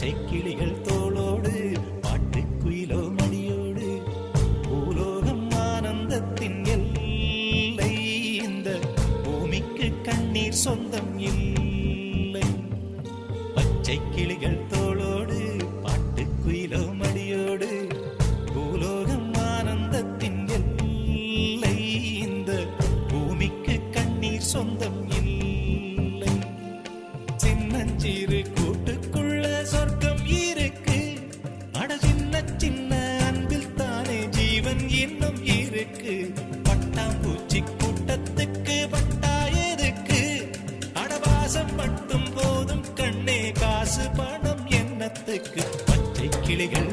பச்சை கிளிகள் தோளோடு பாட்டுக்குயிலோ மடியோடு பூலோகம் ஆனந்தத்தின் எல்லை இந்த பூமிக்கு கண்ணீர் சொந்தம் இல்லை பச்சை கிளிகள் தோளோடு பாட்டுக்குயிலோ மடியோடு பூலோகம் ஆனந்தத்தின் எல்லை இந்த பூமிக்கு கண்ணீர் சொந்தம் இல்லை சின்னஞ்சிறு கூட்டுக்குள்ள சொர்க்கம் இருக்கு அட சின்ன சின்ன அன்பில் தானே ஜீவன் இன்னும் இருக்கு பட்டாம்பூச்சி கூட்டத்துக்கு பட்டா எதுக்கு அடவாசம் மட்டும் போதும் கண்ணே காசு பணம் என்னத்துக்கு பச்சை கிளிகள்